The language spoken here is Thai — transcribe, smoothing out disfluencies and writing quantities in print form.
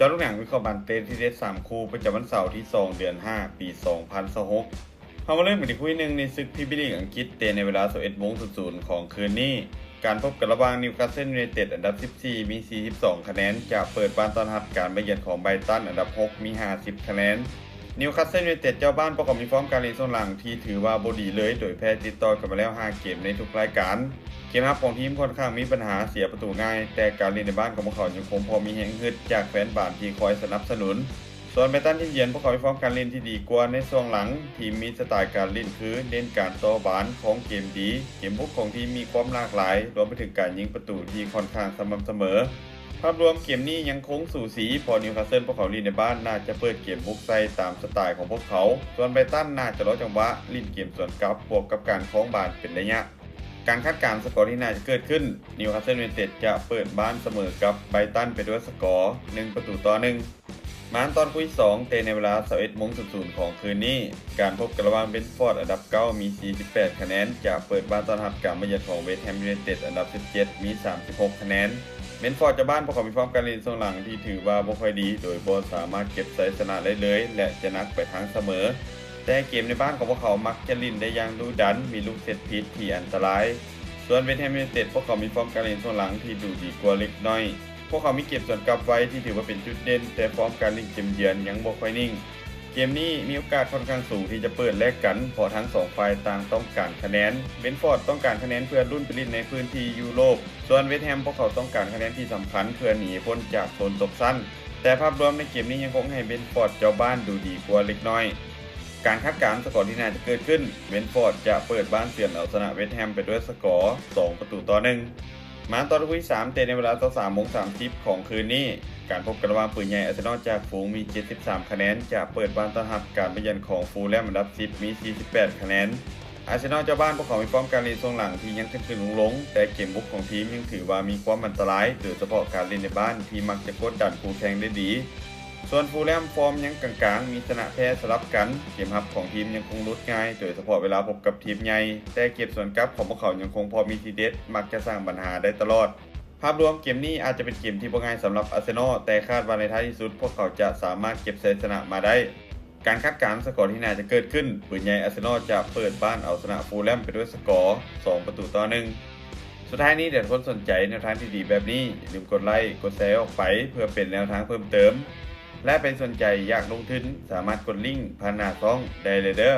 จอลูกหนังวิเคราะห์บันเต้ที่เด็ด3คู่ประจำวันเสาร์ที่2เดือน5ปี2026เรามาเริ่มกันที่คู่หนึ่งในศึกพรีเมียร์ลีกอังกฤษเตะในเวลา 11:00 ของคืนนี้การพบกันระหว่างนิวคาสเซิลยูไนเต็ดอันดับ14มี42คะแนนจะเปิดบ้านต้อนรับการมาเยือนของไบรตันอันดับ6มี50คะแนนนิวคาสเซิลยูไนเต็ดเจ้าบ้านประกอบมีฟอร์มการเล่นส่วนหลังที่ถือว่าบ่ดีเลยโดยแพ้ติดต่อกันมาแล้ว5เกมในทุกรายการเกมรับของทีมค่อนข้างมีปัญหาเสียประตูง่ายแต่การเล่นในบ้านของพวกเขายังคงพอมีแรงฮึดจากแฟนบาสที่คอยสนับสนุนส่วนไบรตันที่เยือนพวกเขามีฟอร์มการเล่นที่ดีกว่าในช่วงหลังทีมมีสไตล์การเล่นคือเน้นการต่อบานของเกมดีเกมบุกของทีมมีความหลากหลายรวมไปถึงการยิงประตูที่ค่อนข้างสม่ำเสมอภาพรวมเกมนี้ยังคงสูสีพอนิวคาสเซิลพวกเขาเล่นในบ้านน่าจะเปิดเกมบุกใส่ตามสไตล์ของพวกเขาส่วนไบรตันน่าจะรอจังหวะเล่นเกมสวนกลับบวกกับการคล้องบาลเป็นระยะการคาดการณ์สกอร์ที่น่าจะเกิดขึ้นนิวคาสเซิลยูไนเต็ดจะเปิดบ้านเสมอกับไบรตันไปด้วยสกอร์1-1มาตอนคู่ที่2เตะในเวลา 11:00 ของคืนนี้การพบกันระหว่างเบนฟอร์ดอันดับ9มี48คะแนนจะเปิดบ้านต้อนรับการมาเยือนของเวสต์แฮมยูไนเต็ดอันดับ17มี36คะแนนเบนฟอร์ดจะบ้านประกอบมีฟอร์มการเล่นช่วงหลังที่ถือว่าบ่ค่อยดีโดยบ่สามารถเก็บชัยชนะได้เลยและจะนักไปทางเสมอแต่เกมในบ้านของพวกเขามักจะเล่นได้อย่างดุดันมีลูกเซตพีซที่อันตรายส่วนเวสต์แฮมยูไนเต็ดพวกเขามีฟอร์มการเล่นช่วงหลังที่ดูดีกว่าเล็กน้อยพวกเขามีเก็บส่วนกลับไว้ที่ถือว่าเป็นจุดเด่นแต่ฟอร์มการเล่นเกมเยือนยังบ่ค่อยนิ่งเกมนี้มีโอกาสค่อนข้างสูงที่จะเปิดแลกกันเพราะทั้ง2ฝ่ายต่างต้องการคะแนนเบนฟอร์ดต้องการคะแนนเพื่อรุ่นไปเล่นในพื้นที่ยุโรปส่วนเวสต์แฮมพวกเขาต้องการคะแนนที่สำคัญเพื่อหนีพ้นจากโซนตกชั้นแต่ภาพรวมในเกมนี้ยังคงให้เบนฟอร์ดเจ้าบ้านดูดีกว่าเล็กน้อยการคาดการณ์สกอร์ที่น่าจะเกิดขึ้นเบนฟอร์ดจะเปิดบ้านเยือนเอาชนะเวสต์แฮมไปด้วยสกอร์2-1มาตอนคู่ที่3เตะในเวลา 23:30 ของคืนนี้การพบกันระหว่างปืนใหญ่อาร์เซนอลจากฝูงมี73คะแนนจะเปิดบ้านต้อนรับการมาเยือนของฟูลแลมอันดับ10มี48คะแนนอาร์เซนอลเจ้าบ้านพวกเขามีฟอร์มการเล่นช่วงหลังที่ยังขึ้นลงแต่เกมบุกของทีมยังถือว่ามีความอันตรายโดยเฉพาะการเล่นในบ้านที่มักจะกดดันคู่แข่งได้ดีส่วนฟูลแลมฟอร์มยังกลางๆมีชนะแพ้สลับกันเกมรับของทีมยังคงลุดง่ายโดยเฉพาะเวลาพบกับทีมใหญ่แต่เก็บส่วนกลับของพวกเขายังคงพอมีทีเด็ดมักจะสร้างปัญหาได้ตลอดภาพรวมเกมนี้อาจจะเป็นเกมที่บ่ง่ายสำหรับอาร์เซนอลแต่คาดว่าในท้ายที่สุดพวกเขาจะสามารถเก็บชัยชนะมาได้การคาดการณ์สกอร์ที่น่าจะเกิดขึ้นปืนใหญ่อาร์เซนอลจะเปิดบ้านเอาชนะฟูลแลมไปด้วยสกอร์2-1สุดท้ายนี้เดี๋ยวคนสนใจแนวทางที่ดีแบบนี้อย่าลืมกดไลค์กดแชร์ออกไปเพื่อเป็นแนวทางเพิ่มเติมและเป็นสนใจอยากลงทุนสามารถกดลิงก์ผ่านหน้าช่องได้เลยเด้อ